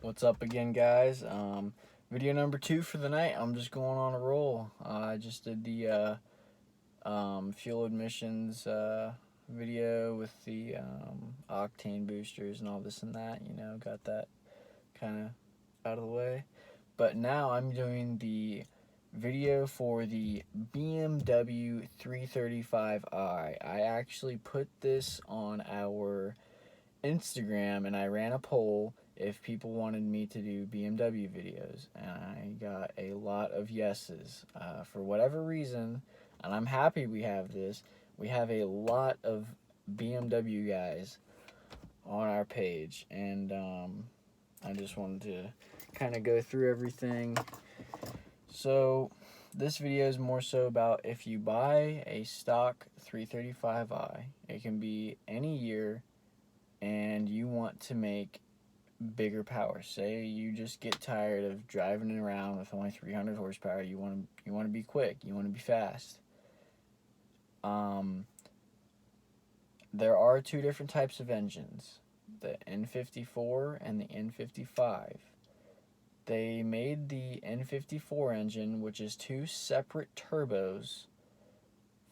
What's up again, guys? Video number 2 for the night. I'm just going on a roll. I just did the fuel emissions video with the octane boosters and all this and that. Got that kind of out of the way. But now I'm doing the video for the BMW 335i. I actually put this on our Instagram and I ran a poll if people wanted me to do BMW videos, and I got a lot of yeses. For whatever reason, and I'm happy we have this, we have a lot of BMW guys on our page, and I just wanted to kind of go through everything. So this video is more so about if you buy a stock 335i, it can be any year, and you want to make bigger power. Say you just get tired of driving around with only 300 horsepower. You want to be quick. You want to be fast. There are two different types of engines, the N54 and the N55. They made the N54 engine, which is two separate turbos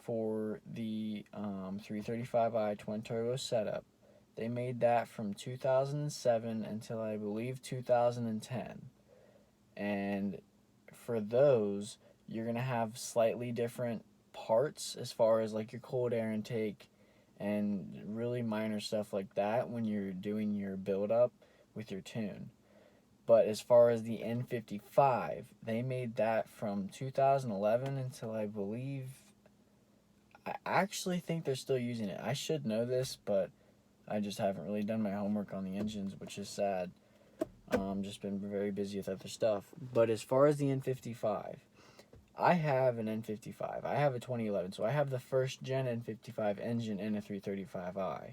for the 335i twin turbo setup. They made that from 2007 until I believe 2010. And for those, you're going to have slightly different parts as far as like your cold air intake and really minor stuff like that when you're doing your build up with your tune. But as far as the N55, they made that from 2011 until I believe, I actually think they're still using it. I should know this, but I just haven't really done my homework on the engines, which is sad. Just been very busy with other stuff. But as far as the N55, I have an N55. I have a 2011, so I have the first gen N55 engine in a 335i.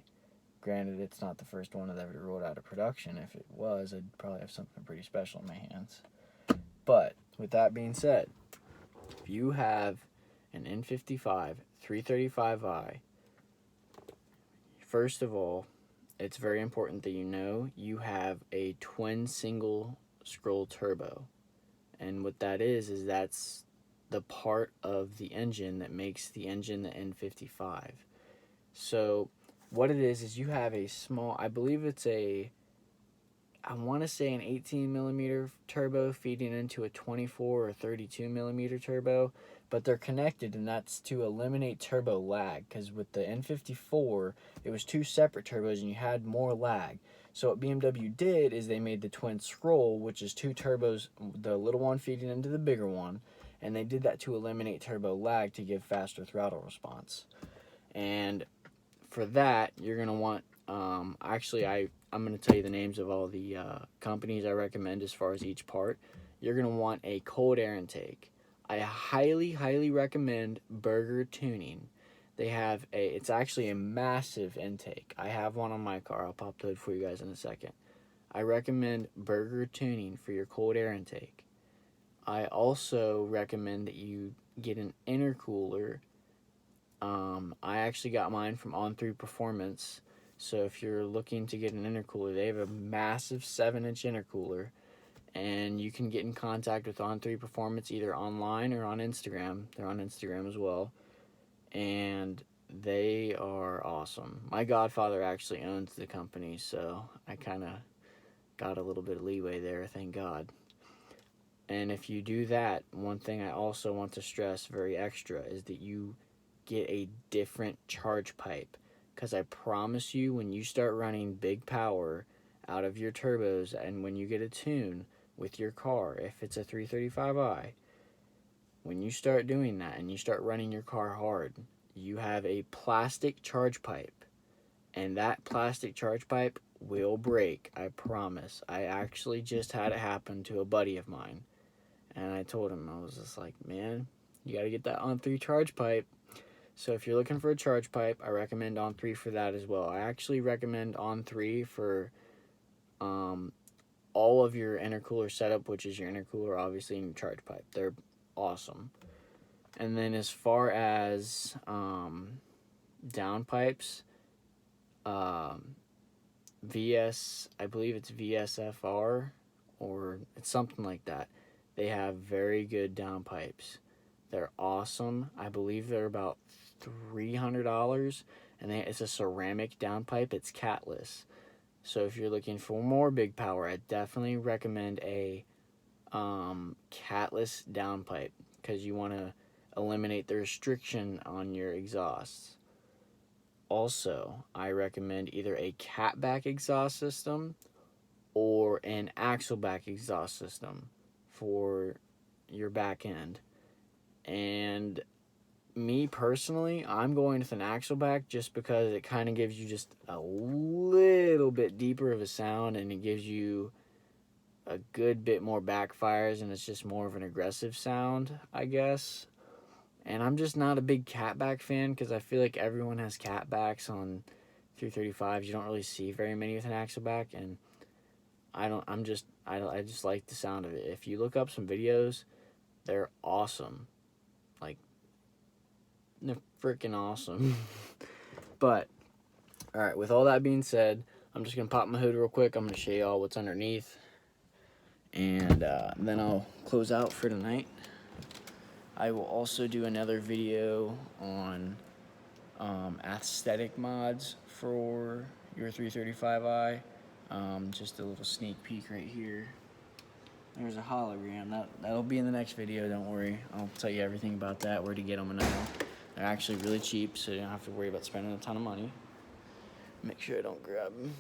Granted, it's not the first one that ever rolled out of production. If it was, I'd probably have something pretty special in my hands. But with that being said, if you have an N55 335i, first of all, it's very important that you know you have a twin single scroll turbo. And what that is that's the part of the engine that makes the engine the N55. So what it is you have a small, I believe it's I want to say an 18 millimeter turbo feeding into a 24 or 32 millimeter turbo, but they're connected, and that's to eliminate turbo lag, because with the N54 it was two separate turbos and you had more lag. So what BMW did is they made the twin scroll, which is two turbos, the little one feeding into the bigger one, and they did that to eliminate turbo lag to give faster throttle response. And for that, you're going to want, I'm going to tell you the names of all the companies I recommend as far as each part. You're going to want a cold air intake. I highly, highly recommend Burger Tuning. They have it's actually a massive intake. I have one on my car. I'll pop the hood for you guys in a second. I recommend Burger Tuning for your cold air intake. I also recommend that you get an intercooler. I actually got mine from On3 Performance. So if you're looking to get an intercooler, they have a massive 7-inch intercooler, and you can get in contact with On3 Performance either online or on Instagram. They're on Instagram as well, and they are awesome. My godfather actually owns the company, so I kind of got a little bit of leeway there, thank God. And if you do that, one thing I also want to stress very extra is that you get a different charge pipe, because I promise you, when you start running big power out of your turbos and when you get a tune with your car, if it's a 335i, when you start doing that and you start running your car hard, you have a plastic charge pipe, and that plastic charge pipe will break, I promise. I actually just had it happen to a buddy of mine, and I told him, I was just like, man, you got to get that On3 charge pipe. So if you're looking for a charge pipe, I recommend On3 for that as well. I actually recommend On3 for all of your intercooler setup, which is your intercooler, obviously, and your charge pipe. They're awesome. And then as far as downpipes, VS, I believe it's VSFR or it's something like that. They have very good downpipes. They're awesome. I believe they're about $300, and it's a ceramic downpipe. It's catless. So if you're looking for more big power, I definitely recommend a catless downpipe, because you want to eliminate the restriction on your exhausts. Also, I recommend either a catback exhaust system or an axle back exhaust system for your back end. And me personally, I'm going with an axle back just because it kind of gives you just a little bit deeper of a sound, and it gives you a good bit more backfires, and it's just more of an aggressive sound, I guess. And I'm just not a big catback fan, because I feel like everyone has catbacks on 335s. You don't really see very many with an axle back, and I just like the sound of it. If you look up some videos, they're awesome. Like, they're freaking awesome. But, alright, with all that being said, I'm just going to pop my hood real quick. I'm going to show you all what's underneath. And then I'll close out for tonight. I will also do another video on aesthetic mods for your 335i. Just a little sneak peek right here. There's a hologram. That'll be in the next video, don't worry. I'll tell you everything about that, where to get them and all. They're actually really cheap, so you don't have to worry about spending a ton of money. Make sure I don't grab them,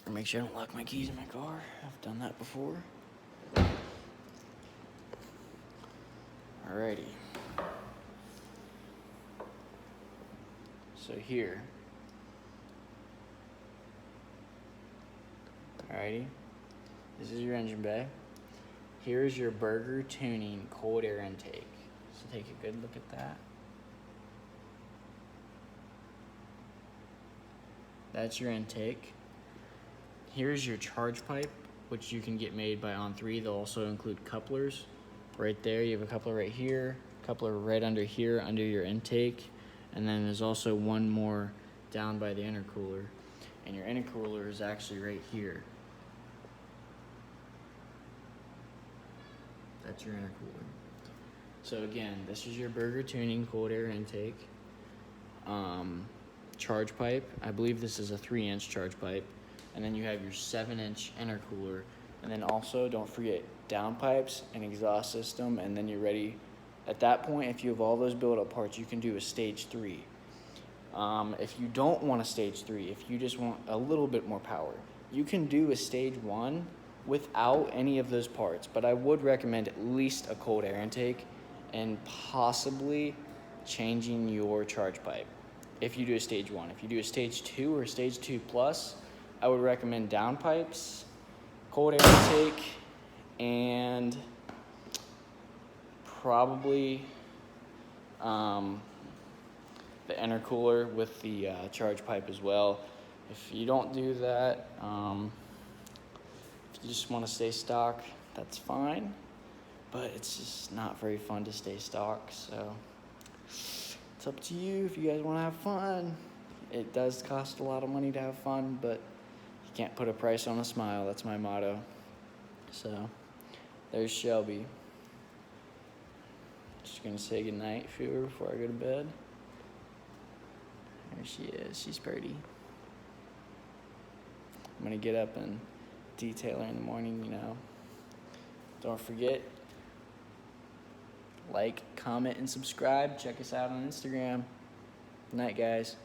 or make sure I don't lock my keys in my car. I've done that before. Alrighty. So here. Alrighty. This is your engine bay. Here's your Burger Tuning cold air intake. So take a good look at that. That's your intake. Here's your charge pipe, which you can get made by On3. They'll also include couplers. Right there, you have a coupler right here, coupler right under here, under your intake, and then there's also one more down by the intercooler. And your intercooler is actually right here. That's your intercooler. So again, this is your Burger Tuning cold air intake. Charge pipe, I believe this is a 3-inch charge pipe. And then you have your 7-inch intercooler. And then also, don't forget downpipes and exhaust system, and then you're ready. At that point, if you have all those build-up parts, you can do a stage 3. If you don't want a stage 3, if you just want a little bit more power, you can do a stage 1 without any of those parts. But I would recommend at least a cold air intake and possibly changing your charge pipe if you do a stage 1. If you do a stage 2 or stage 2 plus, I would recommend downpipes, cold air intake, and probably the intercooler with the charge pipe as well. If you don't do that, if you just want to stay stock, that's fine, but it's just not very fun to stay stock, so it's up to you if you guys want to have fun. It does cost a lot of money to have fun, but you can't put a price on a smile. That's my motto. So there's Shelby. Just gonna say goodnight to her before I go to bed. There she is. She's pretty. I'm gonna get up and detail her in the morning, you know. Don't forget, like, comment, and subscribe. Check us out on Instagram. Good night, guys.